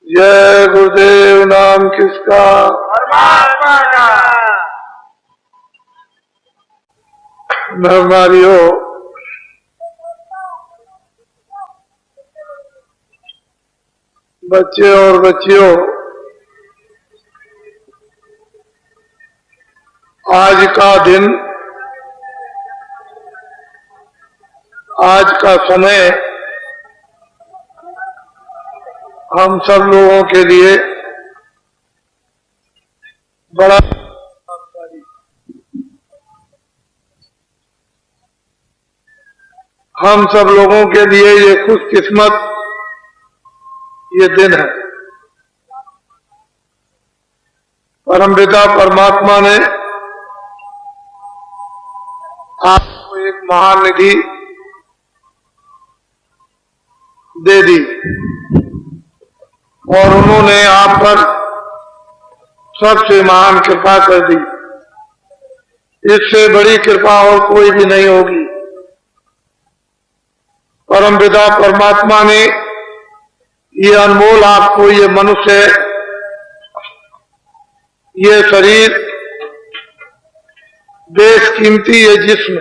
जय गुरुदेव। नाम किसका? परमात्मा का। नरनारियों, बच्चे और बच्चियों, आज का दिन, आज का समय हम सब लोगों के लिए बड़ा, हम सब लोगों के लिए ये खुशकिस्मत ये दिन है। परमपिता परमात्मा ने आपको एक महान निधि दे दी और उन्होंने आप पर सबसे महान कृपा कर दी। इससे बड़ी कृपा और कोई भी नहीं होगी। परमपिता परमात्मा ने ये अनमोल आपको ये मनुष्य, ये शरीर, बेशकीमती ये जिस्म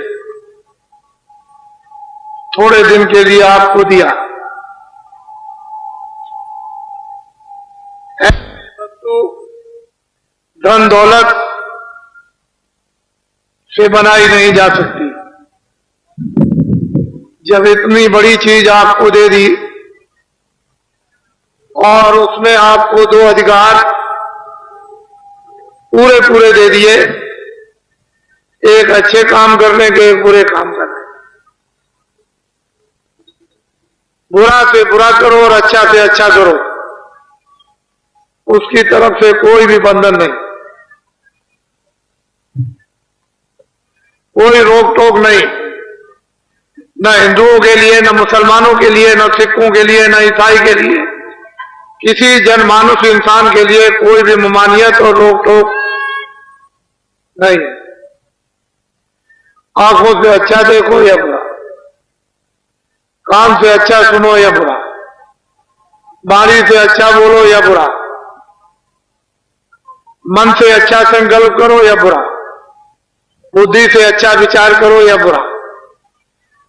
थोड़े दिन के लिए आपको दिया। वस्तु धन दौलत से बनाई नहीं जा सकती। जब इतनी बड़ी चीज आपको दे दी और उसमें आपको दो अधिकार पूरे पूरे दे दिए, एक अच्छे काम करने के, एक बुरे काम करने। बुरा से बुरा करो और अच्छा से अच्छा करो, उसकी तरफ से कोई भी बंधन नहीं, कोई रोक टोक नहीं, न हिंदुओं के लिए, न मुसलमानों के लिए, न सिखों के लिए, न ईसाई के लिए, किसी जनमानुष इंसान के लिए कोई भी ममानियत और रोक टोक नहीं। आंखों से अच्छा देखो या बुरा, कान से अच्छा सुनो या बुरा, वाणी से अच्छा बोलो या बुरा, मन से अच्छा संकल्प करो या बुरा, बुद्धि से अच्छा विचार करो या बुरा,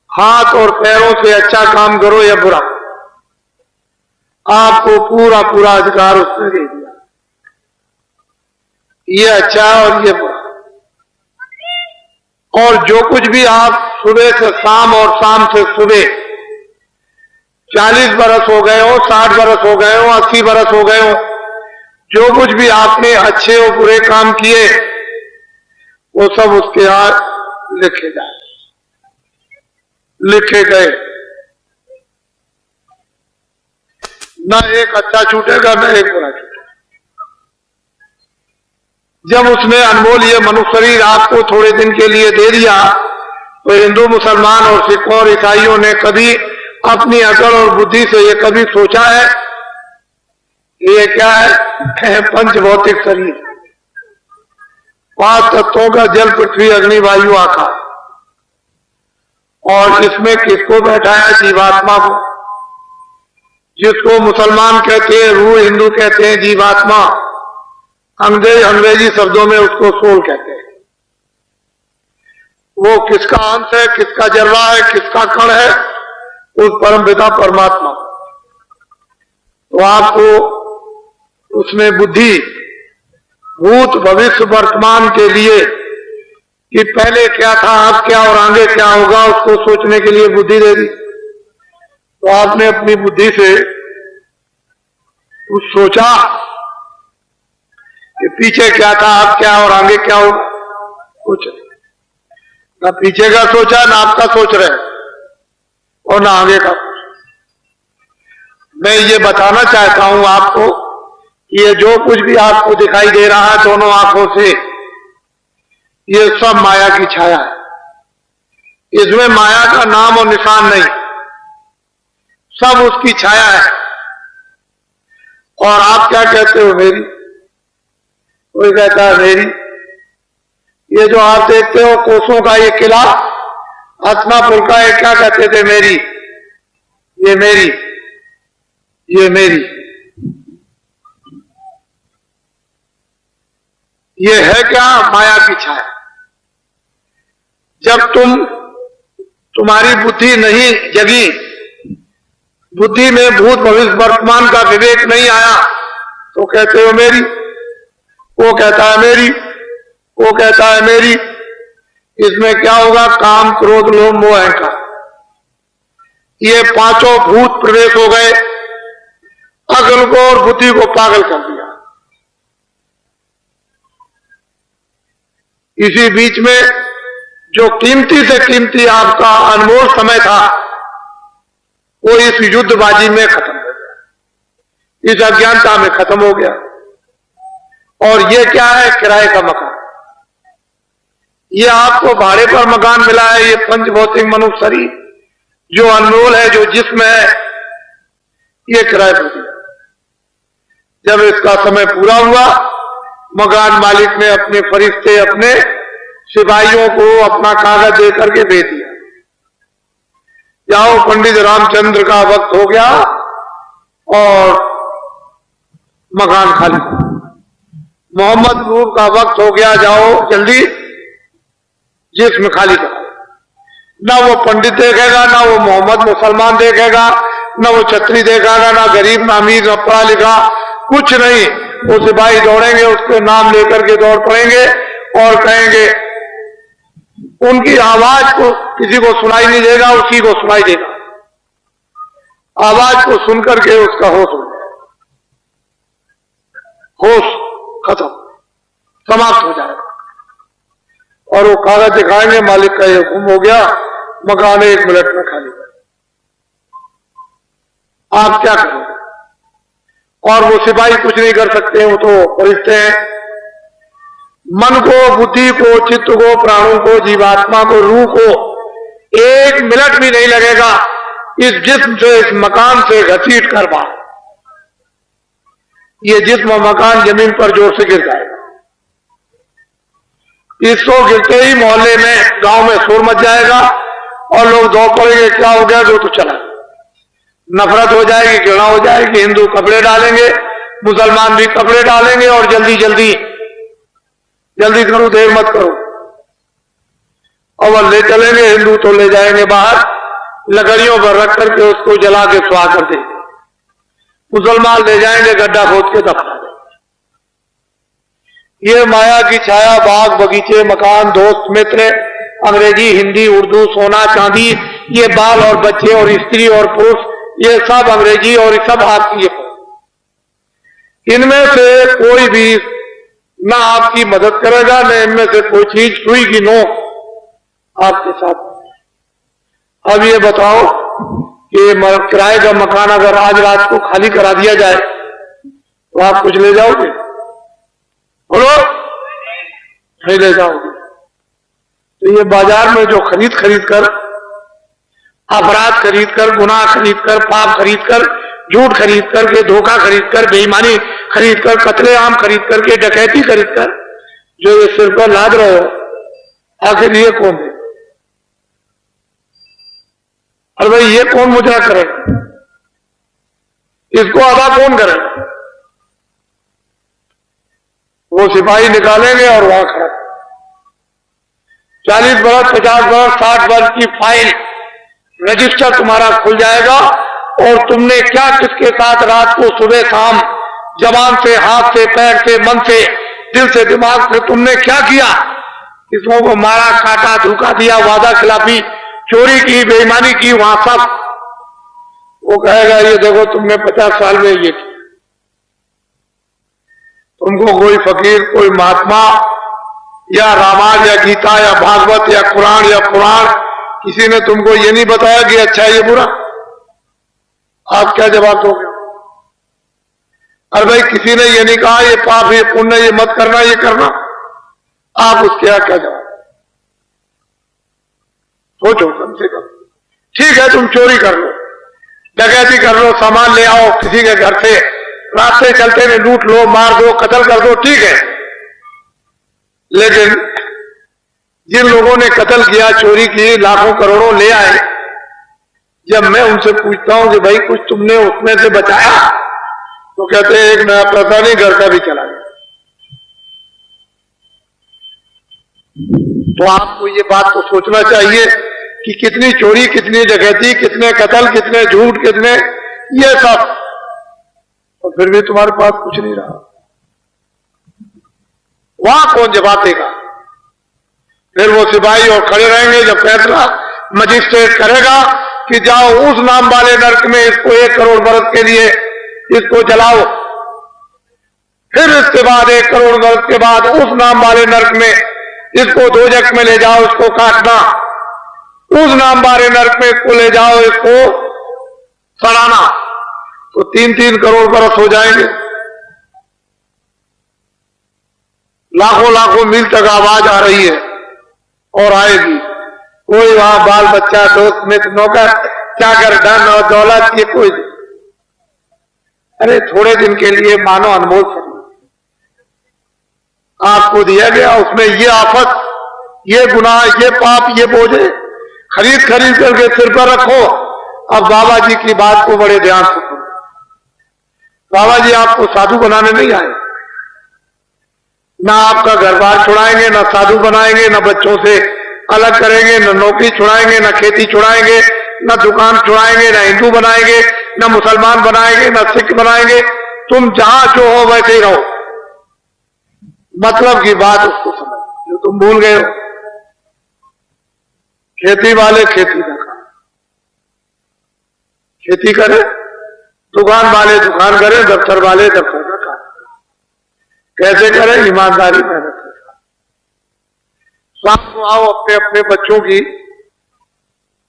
हाथ और पैरों से अच्छा काम करो या बुरा, आपको पूरा पूरा अधिकार उसने दे दिया। ये अच्छा और ये बुरा। और जो कुछ भी आप सुबह से शाम और शाम से सुबह 40 बरस हो गए हो, 60 बरस हो गए हो, 80 बरस हो गए हो, जो कुछ भी आपने अच्छे और बुरे काम किए वो सब उसके यहाँ लिखे जाए, लिखे गए। न एक अच्छा छूटेगा, न एक बुरा छूटेगा। जब उसने अनमोल ये मनुष्य शरीर आपको थोड़े दिन के लिए दे दिया, तो हिंदू, मुसलमान और सिखों और ईसाइयों ने कभी अपनी अकल और बुद्धि से ये कभी सोचा है ये क्या है? पंचभौतिक शरीर, 5 तत्वों का जल, पृथ्वी, अग्नि, वायु, आकाश, और इसमें किसको बैठाया? जीवात्मा को, जिसको मुसलमान कहते हैं रूह, हिंदू कहते हैं जीवात्मा, अंग्रेजी शब्दों में उसको सोल कहते हैं। वो किसका अंश है, किसका जर्रा है, किसका कण है? उस परमपिता परमात्मा। तो आपको उसने बुद्धि भूत, भविष्य, वर्तमान के लिए कि पहले क्या था, अब क्या और आगे क्या होगा, उसको सोचने के लिए बुद्धि दे दी। तो आपने अपनी बुद्धि से कुछ सोचा कि पीछे क्या था, अब क्या और आगे क्या होगा? कुछ ना पीछे का सोचा, ना आपका सोच रहे और ना आगे का। मैं ये बताना चाहता हूं आपको कि ये जो कुछ भी आपको दिखाई दे रहा है दोनों आंखों से, ये सब माया की छाया है। इसमें माया का नाम और निशान नहीं, सब उसकी छाया है। और आप क्या कहते हो? मेरी। कोई कहता है मेरी। ये जो आप देखते हो कोसों का ये किला, हसनापुर का, ये क्या कहते थे? मेरी। ये मेरी, ये मेरी। ये है क्या? माया की छाया। जब तुम्हारी बुद्धि नहीं जगी, बुद्धि में भूत भविष्य वर्तमान का विवेक नहीं आया, तो कहते हो मेरी, वो कहता है मेरी, वो कहता है मेरी। इसमें क्या होगा? काम, क्रोध, लोभ, मोह, अहंकार, ये पांचों भूत प्रवेश हो गए, अकल को और बुद्धि को पागल कर दिया। इसी बीच में जो कीमती से कीमती आपका अनमोल समय था, वो इस युद्धबाजी में खत्म हो गया, इस अज्ञानता में खत्म हो गया। और ये क्या है? किराए का मकान। ये आपको भाड़े पर मकान मिला है, ये पंचभौतिक मनुष्य शरीर जो अनमोल है, जो जिस्म है, ये किराए पर दिया। जब इसका समय पूरा हुआ, मकान मालिक ने अपने फरिश्ते, अपने सिपाहियों को अपना कागज दे करके दे दिया, जाओ पंडित रामचंद्र का वक्त हो गया और मकान खाली। मोहम्मद नूर का वक्त हो गया, जाओ जल्दी जिस्म खाली करो। ना वो पंडित देखेगा, ना वो मोहम्मद मुसलमान देखेगा, ना वो छत्री देखेगा, ना गरीब, ना अमीर, ना पढ़ा लिखा, कुछ नहीं। वो सिपाही दौड़ेंगे, उसके नाम लेकर के दौड़ पड़ेंगे और कहेंगे, उनकी आवाज को किसी को सुनाई नहीं देगा, उसी को सुनाई देगा। आवाज को सुनकर के उसका होश हो जाएगा, होश खत्म, समाप्त हो जाएगा। और वो कागज दिखाएंगे, मालिक का ये हुक्म हो गया, मकान 1 मिनट में खाली कर। आप क्या करोगे? और वो सिपाही कुछ नहीं कर सकते, वो तो फरिश्ते हैं। मन को, बुद्धि को, चित्त को, प्राणों को, जीवात्मा को, रूह को 1 मिनट भी नहीं लगेगा इस जिस्म से, इस मकान से घसीट कर बाहर। ये जिस्म मकान जमीन पर जोर से गिर जाएगा। इसको गिरते ही मोहल्ले में, गांव में शोर मच जाएगा और लोग दौड़ पड़ेंगे, क्या हो गया? जो तो चला। नफरत हो जाएगी, घृणा हो जाएगी, हिंदू कपड़े डालेंगे, मुसलमान भी कपड़े डालेंगे और जल्दी जल्दी जल्दी करो, देर मत करो। और ले चलेंगे, हिंदू तो ले जाएंगे बाहर, लकड़ियों पर रख करके उसको जला के सुहा कर देंगे। मुसलमान ले जाएंगे, गड्ढा खोद के दफना देंगे। ये माया की छाया, बाग बगीचे, मकान, दोस्त मित्र, अंग्रेजी, हिंदी, उर्दू, सोना चांदी, ये बाल और बच्चे और स्त्री और पुरुष, ये सब अंग्रेजी और सब आपकी। इनमें से कोई भी ना आपकी मदद करेगा, न इनमें से कोई चीज सुई की नोक आपके साथ। अब ये बताओ कि किराए का मकान अगर आज रात को खाली करा दिया जाए तो आप कुछ ले जाओगे? बोलो, नहीं ले जाओगे। तो ये बाजार में जो खरीद कर, अपराध खरीद कर, गुनाह खरीद कर, पाप खरीद कर, झूठ खरीद करके, धोखा खरीद कर, बेईमानी खरीद कर, कत्लेआम खरीद करके, डकैती खरीद कर जो ये सिर पर लाद रहे हो, आखिर ये कौन है? और भाई ये कौन मुजरा करे? इसको अदा कौन करे? वो सिपाही निकालेंगे और वहां खड़ा 40 बरस, 50 बरस, 60 वर्ष की फाइल, रजिस्टर तुम्हारा खुल जाएगा और तुमने क्या किसके साथ रात को, सुबह शाम, जबान से, हाथ से, पैर से, मन से, दिल से, दिमाग से तुमने क्या किया? किसों को मारा, काटा, धोखा दिया, वादा खिलाफी, चोरी की, बेईमानी की, वहां सब। वो कहेगा ये देखो तुमने 50 साल में ये किया। तुमको कोई फकीर, कोई महात्मा या रामायण या गीता या भागवत या कुरान या पुराण किसी ने तुमको ये नहीं बताया कि अच्छा ये बुरा? आप क्या जवाब दोगे? अरे भाई किसी ने ये नहीं कहा ये पाप, ये पुण्य, ये मत करना, ये करना, आप उसके यहाँ क्या जवाब? सोचो कम से कम। ठीक है तुम चोरी कर लो, डकैती कर लो, सामान ले आओ किसी के घर से, रास्ते चलते में लूट लो, मार दो, कत्ल कर दो, ठीक है। लेकिन जिन लोगों ने कत्ल किया, चोरी की, लाखों करोड़ों ले आए, जब मैं उनसे पूछता हूं कि भाई कुछ तुमने उसमें से बचाया, तो कहते हैं एक नया पैसा नहीं, घर का भी चला गया। तो आपको ये बात को सोचना चाहिए कि कितनी चोरी, कितनी डकैती, कितने कत्ल, कितने झूठ, कितने ये सब, और फिर भी तुम्हारे पास कुछ नहीं रहा। वहां कौन जवाब देगा? फिर वो सिपाही और खड़े रहेंगे जब फैसला मजिस्ट्रेट करेगा कि जाओ उस नाम वाले नरक में इसको 1 करोड़ बरस के लिए इसको जलाओ, फिर इसके बाद 1 करोड़ बरस के बाद उस नाम वाले नरक में इसको दोजख में ले जाओ, इसको काटना, उस नाम वाले नरक में इसको ले जाओ, इसको सड़ाना, तो 3-3 करोड़ बरस हो जाएंगे। लाखों लाखों मील तक आवाज आ रही है और आएगी। कोई वहां बाल बच्चा, दोस्त मित्र, नौकर चाकर, धन और दौलत, ये कोई नहीं। अरे थोड़े दिन के लिए मानो अनमोल शरीर आपको दिया गया, उसमें ये आफत, ये गुनाह, ये पाप, ये बोझे खरीद खरीद करके सिर पर रखो। अब बाबा जी की बात को बड़े ध्यान से सुनो। बाबा जी आपको साधु बनाने नहीं आए, ना आपका घर बार छुड़ाएंगे, ना साधु बनाएंगे, ना बच्चों से अलग करेंगे, ना नौकरी छुड़ाएंगे, ना खेती छुड़ाएंगे, ना दुकान छुड़ाएंगे, ना हिंदू बनाएंगे, ना मुसलमान बनाएंगे, ना सिख बनाएंगे। तुम जहां जो हो वैसे ही रहो। मतलब की बात उसको समझ, जो तुम भूल गए हो। खेती वाले खेती का काम, खेती करें, दुकान वाले दुकान करें, दफ्तर वाले दफ्तर का काम कैसे करें? ईमानदारी, मेहनत के साथ। शाम को आओ अपने अपने बच्चों की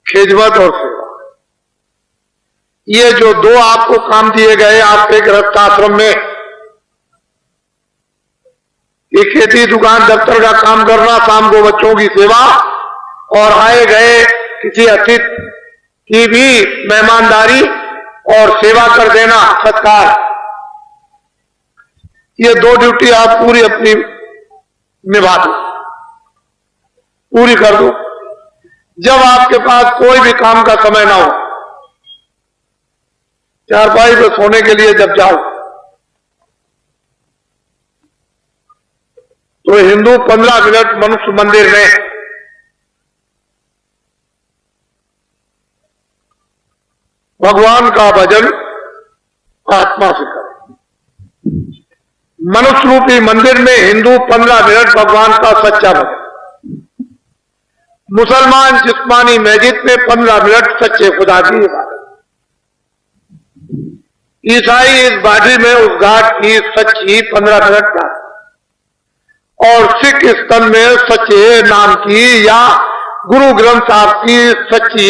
खिदमत और सेवा। ये जो 2 आपको काम दिए गए आपके गृहस्थ आश्रम में, ये खेती, दुकान, दफ्तर का काम करना, शाम को बच्चों की सेवा, और आए गए किसी अतिथि की भी मेहमानदारी और सेवा कर देना, सत्कार। ये 2 ड्यूटी आप पूरी अपनी निभा दो, पूरी कर दो। जब आपके पास कोई भी काम का समय ना हो, चारपाई पे सोने के लिए जब जाओ, तो हिंदू 15 मिनट मनुष्य मंदिर में भगवान का भजन आत्मा से करें। मनुष्य रूपी मंदिर में हिंदू 15 मिनट भगवान का सच्चा भजन, मुसलमान जिस्मानी मस्जिद में 15 मिनट सच्चे खुदा की इबादत, ईसाई इस बाटी में उस घाट की सच्ची 15 मिनट का, और सिख स्तंभ में सच्चे नाम की या गुरु ग्रंथ साहब की सच्ची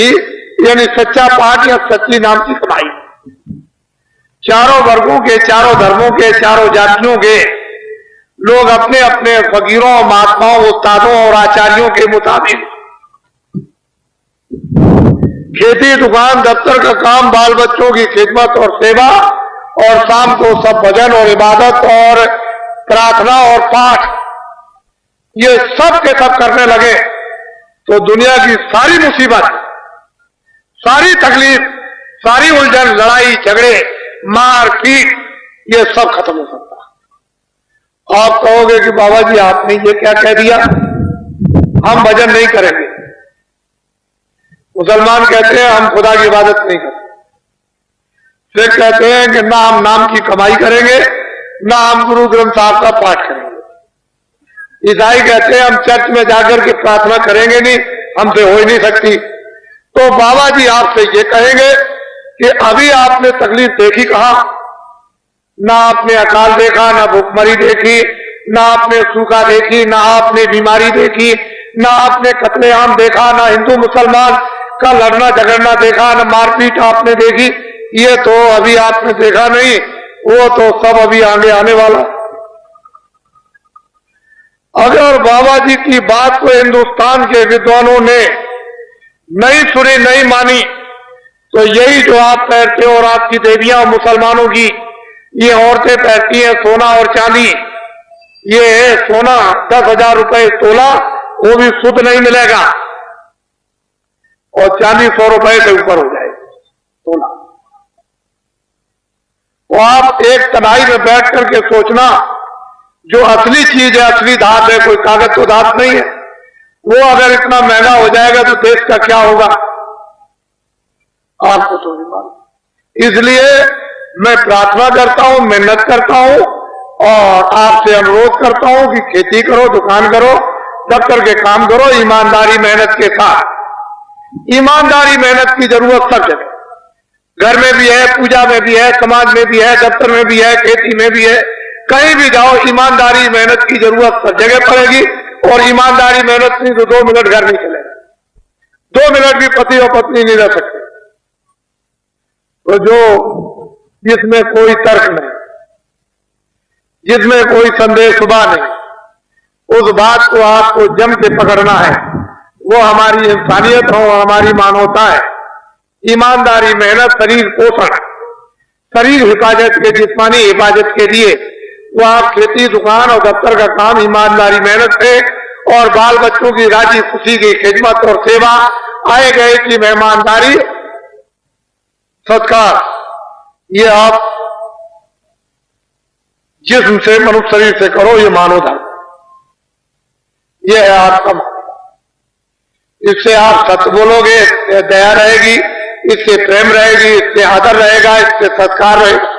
यानी सच्चा पाठ या सच्ची नाम की कमाई। चारों वर्गों के, चारों धर्मों के, चारों जातियों के लोग अपने अपने फकीरों, महात्माओं, उस्तादों और आचार्यों के मुताबिक खेती, दुकान, दफ्तर का काम, बाल बच्चों की खिदमत और सेवा, और शाम को सब भजन और इबादत और प्रार्थना और पाठ, ये सब के सब करने लगे तो दुनिया की सारी मुसीबत, सारी तकलीफ, सारी उलझन, लड़ाई झगड़े, मार पीट, ये सब खत्म हो सकता। आप कहोगे कि बाबा जी आपने ये क्या कह दिया, हम भजन नहीं करेंगे। मुसलमान कहते हैं हम खुदा की इबादत नहीं करते, सिख कहते हैं कि ना हम नाम की कमाई करेंगे, ना हम गुरु ग्रंथ साहब का पाठ करेंगे, ईसाई कहते हैं हम चर्च में जाकर के प्रार्थना करेंगे नहीं, हमसे हो ही नहीं सकती। तो बाबा जी आपसे ये कहेंगे कि अभी आपने तकलीफ देखी कहां? ना आपने अकाल देखा, ना भूखमरी देखी, ना आपने सूखा देखी, ना आपने बीमारी देखी, ना आपने कत्लेआम देखा, ना हिंदू मुसलमान का लड़ना झगड़ना देखा, ना मारपीट आपने देखी। ये तो अभी आपने देखा नहीं, वो तो सब अभी आगे आने वाला। अगर बाबा जी की बात को हिंदुस्तान के विद्वानों ने नहीं सुनी, नहीं मानी, तो यही जो आप पहनते हो और आपकी देवियां मुसलमानों की ये औरतें पहनती हैं सोना और चांदी, ये है सोना 10,000 रुपए तोला, वो भी शुद्ध नहीं मिलेगा, और चांदी 100 रुपए से ऊपर हो जाएगी तोला। तो आप एक कढ़ाई में बैठ करके सोचना, जो असली चीज है, असली धात है, कोई कागज तो धात नहीं है, वो अगर इतना महंगा हो जाएगा तो देश का क्या होगा, आपको तो नहीं मालूम। इसलिए मैं प्रार्थना करता हूं, मेहनत करता हूं और आपसे अनुरोध करता हूं कि खेती करो, दुकान करो, दफ्तर के काम करो, ईमानदारी मेहनत के साथ। ईमानदारी मेहनत की जरूरत सब जगह, घर में भी है, पूजा में भी है, समाज में भी है, दफ्तर में भी है, खेती में भी है, कहीं भी जाओ ईमानदारी मेहनत की जरूरत सब जगह पड़ेगी। और ईमानदारी मेहनत नहीं तो 2 मिनट घर नहीं चलेगा, 2 मिनट भी पति और पत्नी नहीं रह सकते। तो जो जिसमें कोई तर्क नहीं, जिसमें कोई संदेह सुबह नहीं, उस बात को आपको जम के पकड़ना है। वो हमारी इंसानियत हो, हमारी मानवता है। ईमानदारी मेहनत, शरीर पोषण, शरीर हिफाजत के, जिस्मानी हिफाजत के लिए वो आप खेती, दुकान और दफ्तर का काम ईमानदारी मेहनत से और बाल बच्चों की राजी खुशी की खिदमत और सेवा, आए गए की मेहमानदारी, सत्कार, ये आप जिस्म से, मनुष्य शरीर से करो, ये मानव धर्म, ये है आपका। इससे आप सत्य बोलोगे, इससे दया रहेगी, इससे प्रेम रहेगी, इससे आदर रहेगा, इससे सत्कार रहेगा।